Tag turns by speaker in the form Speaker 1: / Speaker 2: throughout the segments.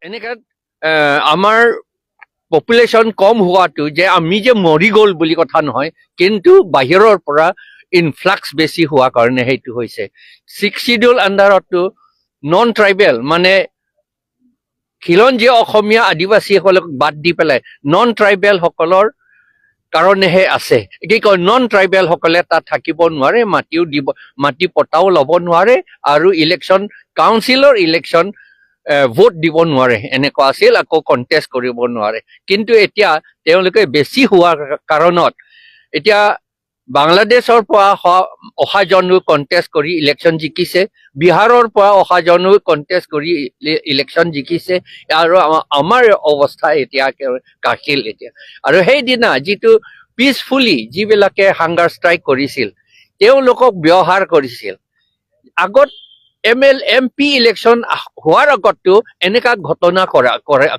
Speaker 1: এনেকা আমাৰ পপুলেশ্যন কম হোৱাটো যে আমি যে মৰি গ'ল বুলি কথা নহয়, কিন্তু বাহিৰৰ পৰা ইনফ্লাক্স বেছি হোৱা কাৰণে সেইটো হৈছে। 6th শিডিউল আণ্ডাৰতো নন ট্ৰাইবেল মানে খিলঞ্জীয়া অসমীয়া আদিবাসীসকলক বাদ দি পেলাই নন ট্ৰাইবেল সকলৰ কাৰণেহে আছে। কি কয়, নন ট্ৰাইবেল সকলে তাত থাকিব নোৱাৰে, মাটি পটাও ল'ব নোৱাৰে আৰু ইলেকশ্যন কাউন্সিলৰ ইলেকশ্যন ভোট দিব নোৱাৰে, এনেকুৱা আছিল। আকৌ কণ্টেষ্ট কৰিব নোৱাৰে। কিন্তু এতিয়া তেওঁলোকে বেছি হোৱাৰ কাৰণত এতিয়া বাংলাদেশৰ পৰা অহা জনো কণ্টেষ্ট কৰি ইলেকশ্যন জিকিছে, বিহাৰৰ পৰা অহা জনো কণ্টেষ্ট কৰি ইলেকশ্যন জিকিছে, আৰু আমাৰ অৱস্থা এতিয়া কাঠিল এতিয়া। আৰু সেইদিনা যিটো পিচফুলি যিবিলাকে হাংগাৰ ষ্ট্ৰাইক কৰিছিল তেওঁলোকক ব্যৱহাৰ কৰিছিল। আগত MP ইলেকশ্যন হোৱাৰ আগতো এনেকা ঘটনা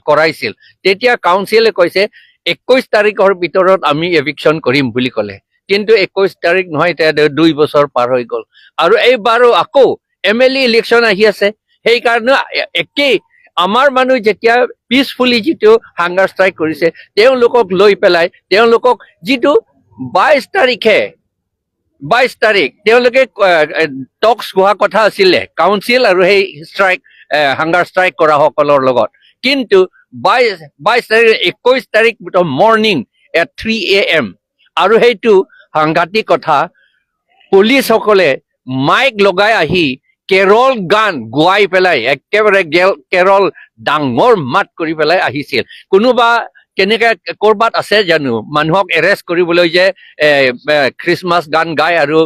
Speaker 1: কৰাইছিল। তেতিয়া কাউন্সিলে কৈছে 21 তাৰিখৰ ভিতৰত আমি এভিকশ্যন কৰিম বুলি ক'লে, কিন্তু 21 তাৰিখ নহয়, এতিয়া 2 বছৰ পাৰ হৈ গ'ল। আৰু এইবাৰো আকৌ MLA ইলেকশ্যন আহি আছে। সেইকাৰণে একেই আমাৰ মানুহ যেতিয়া পিচফুলি যিটো হাংগাৰ ষ্ট্ৰাইক কৰিছে তেওঁলোকক লৈ পেলাই তেওঁলোকক যিটো 22 তাৰিখ তেওঁলোকে টক্স হোৱা কথা আছিলে কাউন্সিল আৰু সেই হাংগাৰ ষ্ট্ৰাইক কৰা সকলৰ লগত, কিন্তু 22 তাৰিখ 21 তাৰিখ মৰ্ণিং at 3 AM। আৰু সেইটো সাংঘাতিক কথা, পুলিচসকলে মাইক লগাই আহি কেৰল গান গোৱাই পেলাই একেবাৰে কেৰল ডাঙৰ মাত কৰি পেলাই আহিছিল। কোনোবা কেনেকে কৰবাত আছে জানো মানুহক এৰেষ্ট কৰিবলৈ যে খ্ৰীষ্টমাছ গান গায় আৰু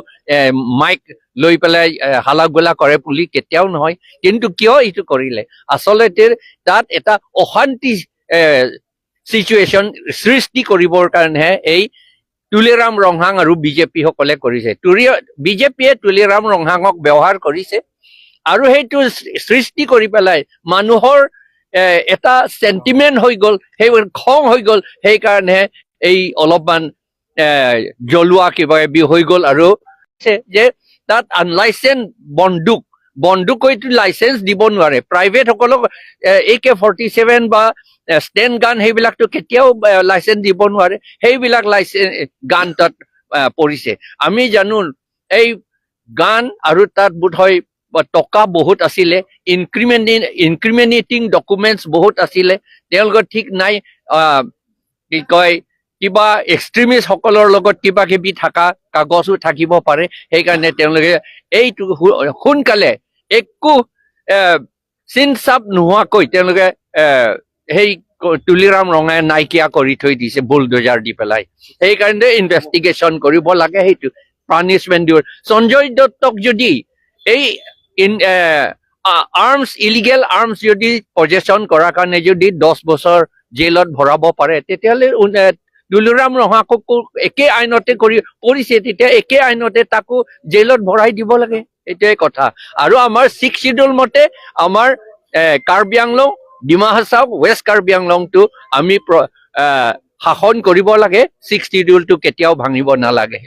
Speaker 1: মাইক লৈ পেলাই হালা গোলা কৰে বুলি? কেতিয়াও নহয়। কিন্তু কিয় এইটো কৰিলে? আচলতে তাত এটা অশান্তি চিচুৱেশ্যন সৃষ্টি কৰিবৰ কাৰণেহে এই তুলিৰাম ৰংহাং আৰু বিজেপি সকলে কৰিছে। বিজেপিয়ে তুলিৰাম ৰংহাঙক ব্যৱহাৰ কৰিছে আৰু সেইটো সৃষ্টি কৰি পেলাই মানুহৰ এটা চেণ্টিমেণ্ট হৈ গ'ল, সেইবোৰ খং হৈ গ'ল। সেইকাৰণে এই অলপমান জ্বলোৱা কিবা কিবি হৈ গ'ল। আৰু যে তাত আনলাইচেন্স বন্দুকৈতো লাইচেন্স দিব নোৱাৰে। প্ৰাইভেট সকলক AK-47 বা ষ্টেণ্ড গান সেইবিলাকতো কেতিয়াও লাইচেন্স দিব নোৱাৰে। সেইবিলাক গান তাত পৰিছে। আমি জানো এই গান আৰু তাত বোধহয় টকা বহুত আছিলে, ইনক্ৰিমিনেটিং ডকুমেণ্টছ বহুত আছিলে। তেওঁলোকৰ ঠিক নাই কি কয় কিবা এক্সট্ৰিমিষ্ট সকলৰ লগত কিবা কিবি থকা কাগজো থাকিব পাৰে। সেইকাৰণে তেওঁলোকে এইটো সোনকালে একো চিন চাপ নোহোৱাকৈ তেওঁলোকে সেই তুলিৰাম ৰঙাই নাইকিয়া কৰি থৈ দিছে বুলডোজাৰ দি পেলাই। সেইকাৰণে ইনভেষ্টিগেশ্যন কৰিব লাগে, সেইটো পানিচমেণ্ট দিব। সঞ্জয় দত্তক যদি এই ইলিগেল আৰ্মছ যদি পজেশ্যন কৰাৰ কাৰণে যদি 10 বছৰ জেলত ভৰাব পাৰে, তেতিয়াহ'লে তুলিৰাম ৰঙাকো একে আইনতে কৰিছে, তেতিয়া একে আইনতে তাকো জেলত ভৰাই দিব লাগে। এইটোৱে কথা। আৰু আমাৰ 6th শিডিউল মতে আমাৰ কাৰ্বি আংলং, ডিমা হাছাও, ৱেষ্ট কাৰ্বি আংলংটো আমি শাসন কৰিব লাগে। 6th শিডিউলটো কেতিয়াও ভাঙিব নালাগে।